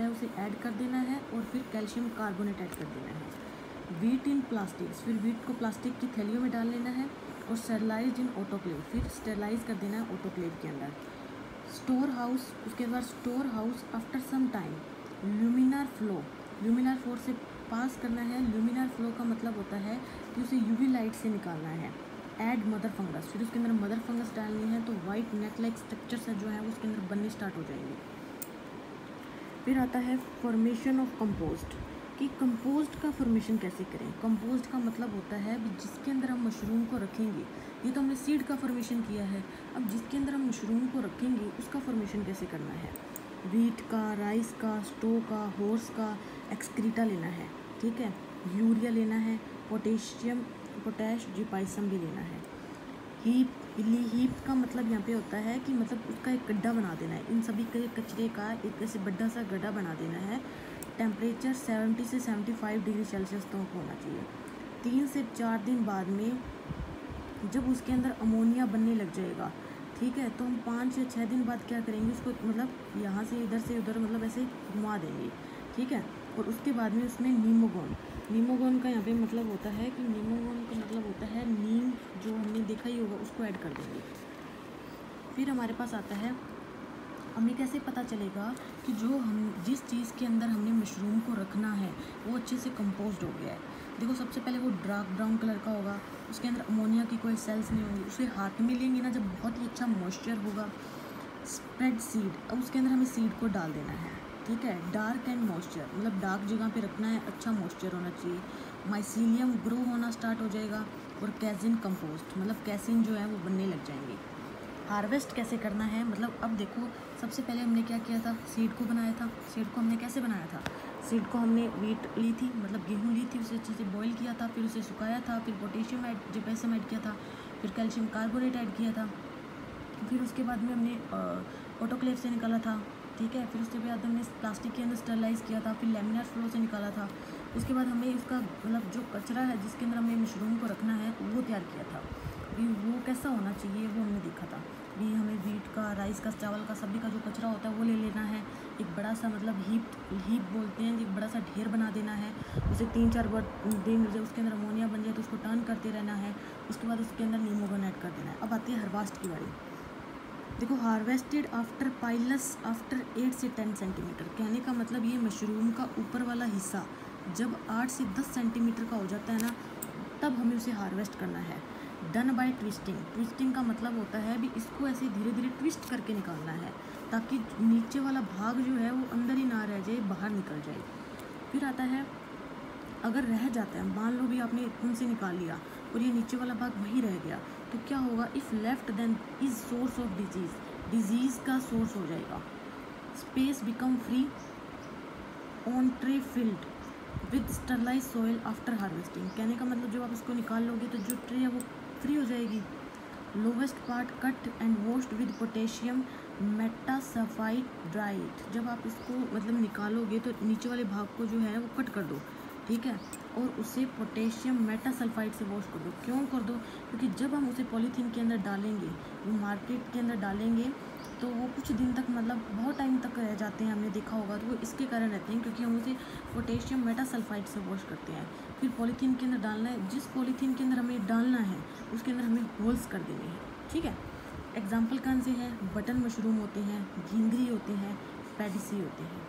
होता है उसे ऐड कर देना है और फिर कैल्शियम कार्बोनेट ऐड कर देना है। वीट इन प्लास्टिक, फिर वीट को प्लास्टिक की थैलियों में डाल लेना है और स्टेरलाइज इन ऑटोक्लेव, फिर स्टेरलाइज कर देना है ऑटोक्लेव के अंदर। स्टोर हाउस, उसके बाद store house after some time laminar flow, laminar flow से पास करना है। ल्यूमिनार फ्लो का मतलब होता है कि उसे यूवी लाइट से निकालना है। ऐड मदर फंगस, फिर उसके अंदर मदर फंगस डालनी है तो वाइट नेक लाइक स्ट्रक्चर्स जो है उसके अंदर बनने स्टार्ट हो जाएंगे। फिर आता है फॉर्मेशन ऑफ कंपोस्ट, कि कंपोस्ट का फॉर्मेशन कैसे करें। कंपोस्ट का मतलब होता है जिसके अंदर हम मशरूम को रखेंगे, ये तो हमने सीड का फॉर्मेशन किया है, अब जिसके अंदर हम मशरूम को रखेंगे उसका फॉर्मेशन कैसे करना है। वीट का, राइस का, स्टो का, हॉर्स का एक्सक्रीटा लेना है, ठीक है, यूरिया लेना है, पोटैश जिपाइसम भी लेना है। हीप का मतलब यहाँ पे होता है कि मतलब उसका एक गड्ढा बना देना है, इन सभी के कचरे का एक ऐसे बड़ा सा गड्ढा बना देना है। टेम्परेचर 70 से 75 डिग्री सेल्सियस तक होना चाहिए। 3 से 4 दिन बाद में जब उसके अंदर अमोनिया बनने लग जाएगा, ठीक है, तो हम 5 या 6 दिन बाद क्या करेंगे, उसको मतलब यहाँ से इधर से उधर मतलब ऐसे घुमा देंगे, ठीक है। और उसके बाद में उसमें नीमोगोन का यहाँ पे मतलब होता है कि नीमोगोन का मतलब होता है नीम, जो हमने देखा ही होगा, उसको ऐड कर देंगे। फिर हमारे पास आता है, हमें कैसे पता चलेगा कि जो हम जिस चीज़ के अंदर हमने मशरूम को रखना है वो अच्छे से कंपोज्ड हो गया है। देखो सबसे पहले वो डार्क ब्राउन कलर का होगा, उसके अंदर अमोनिया की कोई सेल्स नहीं होंगी, उसे हाथ में लेंगे ना जब बहुत ही अच्छा मॉइस्चर होगा। स्प्रेड सीड, अब उसके अंदर हमें सीड को डाल देना है, ठीक है। डार्क एंड मॉइस्चर, मतलब डार्क जगह पे रखना है, अच्छा मॉइस्चर होना चाहिए। माइसीलियम ग्रो होना स्टार्ट हो जाएगा और कैसिन कंपोस्ट, मतलब कैसिन जो है वो बनने लग जाएंगे। हार्वेस्ट कैसे करना है, मतलब अब देखो सबसे पहले हमने क्या किया था, सीड को बनाया था। सीड को हमने कैसे बनाया था, सीड को हमने वीट ली थी, मतलब गेहूँ ली थी, उसे अच्छे से बॉईल किया था, फिर उसे सुखाया था, फिर पोटेशियम जिप्सम ऐड किया था, फिर कैल्शियम कार्बोनेट ऐड किया था, फिर उसके बाद में हमने ऑटोक्लेव से निकाला था, ठीक है। फिर उसके बाद हमने प्लास्टिक के अंदर स्टरलाइज किया था, फिर लैमिनार फ्लो से निकाला था। उसके बाद हमें इसका मतलब जो कचरा है जिसके अंदर हमें मशरूम को रखना है वो तैयार किया था। भी वो कैसा होना चाहिए वो हमने देखा था। भी हमें वीट का, राइस का, चावल का, सभी का जो कचरा होता है वो ले लेना है। एक बड़ा सा मतलब हीप बोलते हैं, एक बड़ा सा ढेर बना देना है। उसे 3-4 दिन जब उसके अंदर अमोनिया बन जाए तो उसको टर्न करते रहना है। उसके बाद उसके अंदर नीमोगन ऐड कर देना है। अब आती है हार्वेस्ट की बारी। देखो हार्वेस्टेड आफ्टर पाइलस आफ्टर 8 से 10 सेंटीमीटर, कहने का मतलब ये मशरूम का ऊपर वाला हिस्सा जब 8 से 10 सेंटीमीटर का हो जाता है ना, तब हमें उसे हार्वेस्ट करना है। डन बाय ट्विस्टिंग का मतलब होता है भी इसको ऐसे धीरे धीरे ट्विस्ट करके निकालना है ताकि नीचे वाला भाग जो है वो अंदर ही ना रह जाए, बाहर निकल जाए। फिर आता है, अगर रह जाता है, मान लो भी आपने उनसे निकाल लिया और ये नीचे वाला भाग वहीं रह गया, तो क्या होगा, if left then is source of disease का सोर्स हो जाएगा। Space become free on tray filled with sterilise soil after harvesting, कहने का मतलब जब आप इसको निकाल लोगे तो जो ट्रे है वो फ्री हो जाएगी। Lowest part cut and washed with potassium metasulphide dried, जब आप इसको मतलब निकालोगे तो नीचे वाले भाग को जो है वो कट कर दो, ठीक है, और उसे पोटेशियम मेटासल्फाइड से वॉश कर दो। क्यों कर दो, क्योंकि जब हम उसे पॉलीथीन के अंदर डालेंगे, वो मार्केट के अंदर डालेंगे तो वो कुछ दिन तक मतलब बहुत टाइम तक रह जाते हैं, हमने देखा होगा, तो वो इसके कारण रहते हैं क्योंकि हम उसे पोटेशियम मेटासल्फाइड से वॉश करते हैं। फिर पॉलीथीन के अंदर डालना है, जिस पॉलीथीन के अंदर हमें डालना है उसके अंदर हमें होल्स कर देने हैं, ठीक है। एग्जाम्पल कौन से हैं, बटन मशरूम होते हैं, घिंगरी होते हैं, पैडिसी होते हैं।